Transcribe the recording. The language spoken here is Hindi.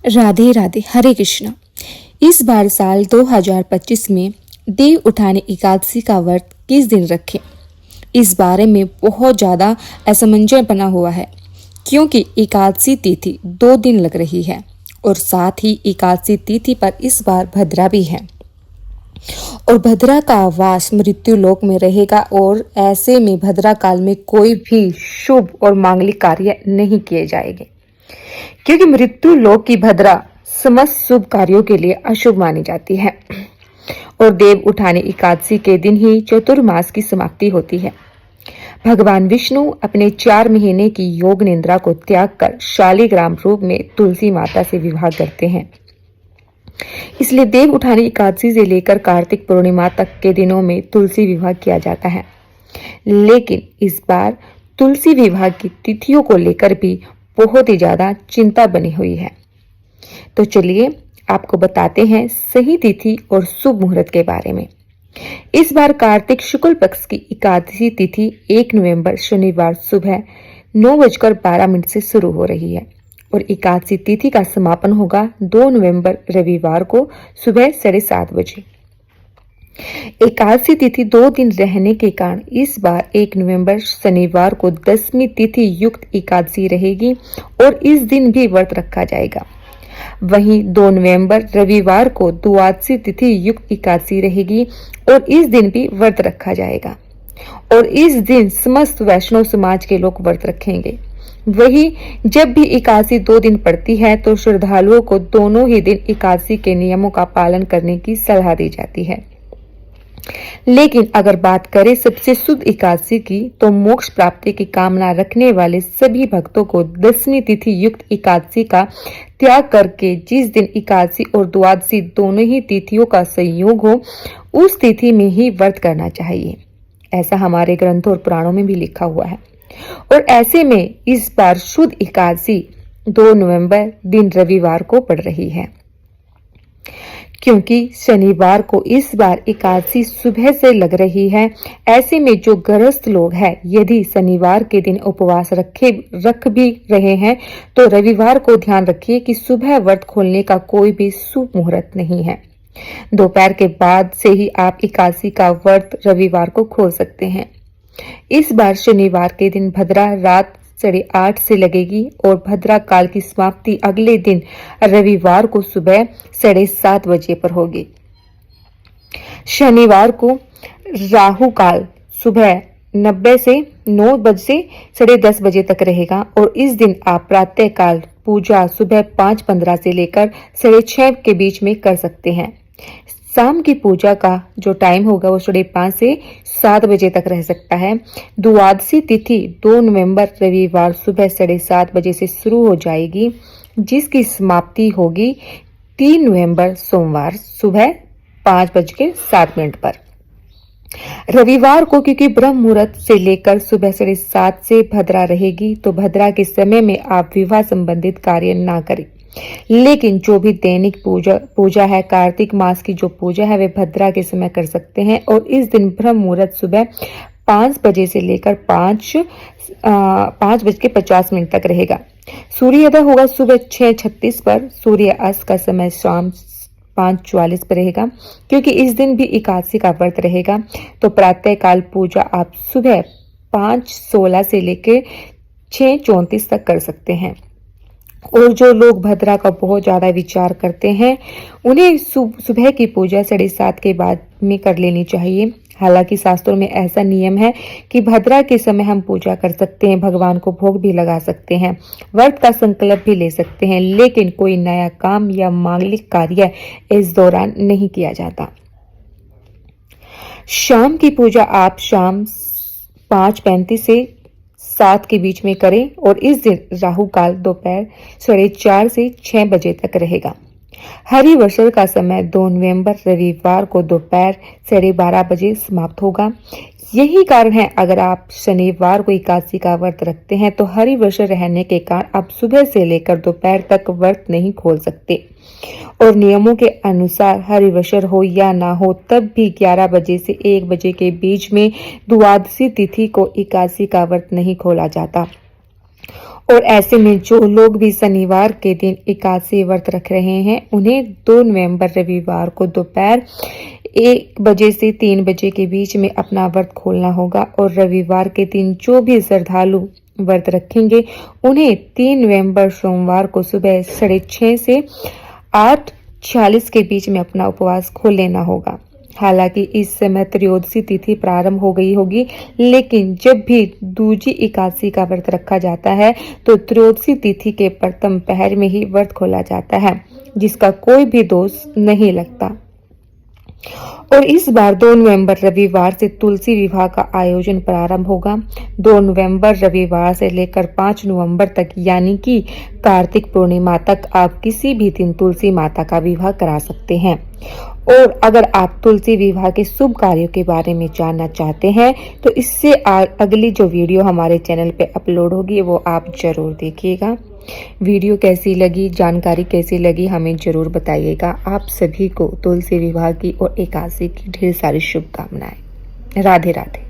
राधे राधे, हरे कृष्णा। इस बार साल 2025 में देव उठानी एकादशी का व्रत किस दिन रखें, इस बारे में बहुत ज़्यादा असमंजस बना हुआ है, क्योंकि एकादशी तिथि 2 दिन लग रही है और साथ ही एकादशी तिथि पर इस बार भद्रा भी है और भद्रा का वास मृत्यु लोक में रहेगा और ऐसे में भद्रा काल में कोई भी शुभ और मांगलिक कार्य नहीं किए जाएंगे, क्योंकि मृत्यु लोक की भद्रा समस्त शुभ कार्यों के लिए अशुभ मानी जाती है और देव उठानी एकादशी के दिन ही चतुर्मास की समाप्ति होती है। भगवान विष्णु अपने 4 महीने की योग निद्रा को त्याग कर शालिग्राम रूप में तुलसी माता से विवाह करते हैं। इसलिए देव उठानी एकादशी से लेकर कार्तिक पूर्णिमा तक के दिनों में तुलसी विवाह किया जाता है। लेकिन इस बार तुलसी विवाह की तिथियों को लेकर भी बहुत ही ज्यादा चिंता बनी हुई है। तो चलिए आपको बताते हैं सही तिथि और शुभ मुहूर्त के बारे में। इस बार कार्तिक शुक्ल पक्ष की एकादशी तिथि 1 नवंबर शनिवार सुबह 9:12 से शुरू हो रही है और एकादशी तिथि का समापन होगा 2 नवंबर रविवार को सुबह 7:30 बजे। एकादशी तिथि 2 दिन रहने के कारण इस बार 1 नवंबर शनिवार को 10वीं तिथि युक्त एकादशी रहेगी और इस दिन भी व्रत रखा जाएगा। वहीं 2 नवंबर रविवार को द्वादशी तिथि युक्त एकादशी रहेगी और इस दिन भी व्रत रखा जाएगा और इस दिन समस्त वैष्णव समाज के लोग व्रत रखेंगे। वही जब भी एकादशी 2 दिन पड़ती है तो श्रद्धालुओं को दोनों ही दिन एकादशी के नियमों का पालन करने की सलाह दी जाती है। लेकिन अगर बात करें सबसे शुद्ध एकादशी की, तो मोक्ष प्राप्ति की कामना रखने वाले सभी भक्तों को 10वीं तिथि युक्त एकादशी का त्याग करके जिस दिन एकादशी और द्वादशी दोनों ही तिथियों का संयोग हो उस तिथि में ही व्रत करना चाहिए। ऐसा हमारे ग्रंथों और पुराणों में भी लिखा हुआ है। और ऐसे में इस बार शुद्ध एकादशी 2 नवंबर दिन रविवार को पड़ रही है, क्योंकि शनिवार को इस बार एकादशी सुबह से लग रही है। ऐसे में जो गृहस्थ लोग हैं, यदि शनिवार के दिन उपवास रख भी रहे हैं तो रविवार को ध्यान रखिए कि सुबह व्रत खोलने का कोई भी शुभ मुहूर्त नहीं है। दोपहर के बाद से ही आप एकादशी का व्रत रविवार को खोल सकते हैं। इस बार शनिवार के दिन भद्रा रात 8:30 से लगेगी और भद्रा काल की समाप्ति अगले दिन रविवार को सुबह 7:30 बजे पर होगी। शनिवार को राहु काल सुबह 90 से 9 बजे से 10:30 बजे तक रहेगा और इस दिन आप प्रातः काल पूजा सुबह 5:15 से लेकर 6:30 के बीच में कर सकते हैं। शाम की पूजा का जो टाइम होगा वो 5:30 से 7 बजे तक रह सकता है। द्वादशी तिथि 2 नवंबर रविवार सुबह 7:30 बजे से शुरू हो जाएगी, जिसकी समाप्ति होगी 3 नवंबर सोमवार सुबह 5:07 पर। रविवार को क्योंकि ब्रह्म मुहूर्त से लेकर सुबह 7:30 से भद्रा रहेगी, तो भद्रा के समय में आप विवाह संबंधित कार्य ना करें। लेकिन जो भी दैनिक पूजा है, कार्तिक मास की जो पूजा है, वे भद्रा के समय कर सकते हैं और इस दिन ब्रह्म मुहूर्त सुबह 5 बजे से लेकर 5:50 तक रहेगा। सूर्योदय होगा सुबह 6:36 पर। सूर्य अस्त का समय शाम 5:44 पर रहेगा। क्योंकि इस दिन भी एकादशी का व्रत रहेगा, तो प्रातः काल पूजा आप सुबह 5:16 से लेकर 6:34 तक कर सकते हैं। और जो लोग भद्रा का बहुत ज्यादा विचार करते हैं, उन्हें सुबह की पूजा 7:30 के बाद में कर लेनी चाहिए। हालांकि शास्त्रों में ऐसा नियम है कि भद्रा के समय हम पूजा कर सकते हैं, भगवान को भोग भी लगा सकते हैं, व्रत का संकल्प भी ले सकते हैं, लेकिन कोई नया काम या मांगलिक कार्य इस दौरान नहीं किया जाता। शाम की पूजा आप शाम 5:35 से 7 के बीच में करें और इस दिन राहु काल दोपहर 4:30 से 6 बजे तक रहेगा। हरिवशर का समय 2 नवंबर रविवार को दोपहर 12:30 बजे समाप्त होगा। यही कारण है, अगर आप शनिवार को एकादशी का व्रत रखते हैं तो हरिवशर रहने के कारण आप सुबह से लेकर दोपहर तक व्रत नहीं खोल सकते और नियमों के अनुसार हरिवशर हो या ना हो, तब भी 11 बजे से 1 बजे के बीच में द्वादशी तिथि को एकादशी का व्रत नहीं खोला जाता। और ऐसे में जो लोग भी शनिवार के दिन एकादशी व्रत रख रहे हैं उन्हें 2 नवंबर रविवार को दोपहर 1 बजे से 3 बजे के बीच में अपना व्रत खोलना होगा। और रविवार के दिन जो भी श्रद्धालु व्रत रखेंगे उन्हें 3 नवंबर सोमवार को सुबह 6:30 से 8:46 के बीच में अपना उपवास खोल लेना होगा। हालांकि इस समय त्रयोदशी तिथि प्रारंभ हो गई होगी, लेकिन जब भी दूजी एकादशी का व्रत रखा जाता है तो त्रयोदशी तिथि के प्रथम पहर में ही व्रत खोला जाता है, जिसका कोई भी दोष नहीं लगता। और इस बार 2 नवंबर रविवार से तुलसी विवाह का आयोजन प्रारंभ होगा। 2 नवंबर रविवार से लेकर 5 नवंबर तक यानी कि कार्तिक पूर्णिमा तक आप किसी भी दिन तुलसी माता का विवाह करा सकते हैं। और अगर आप तुलसी विवाह के शुभ कार्यों के बारे में जानना चाहते हैं तो इससे अगली जो वीडियो हमारे चैनल पे अपलोड होगी वो आप जरूर देखिएगा। वीडियो कैसी लगी, जानकारी कैसी लगी हमें जरूर बताइएगा। आप सभी को तुलसी विवाह की और एकादशी की ढेर सारी शुभकामनाएं। राधे राधे।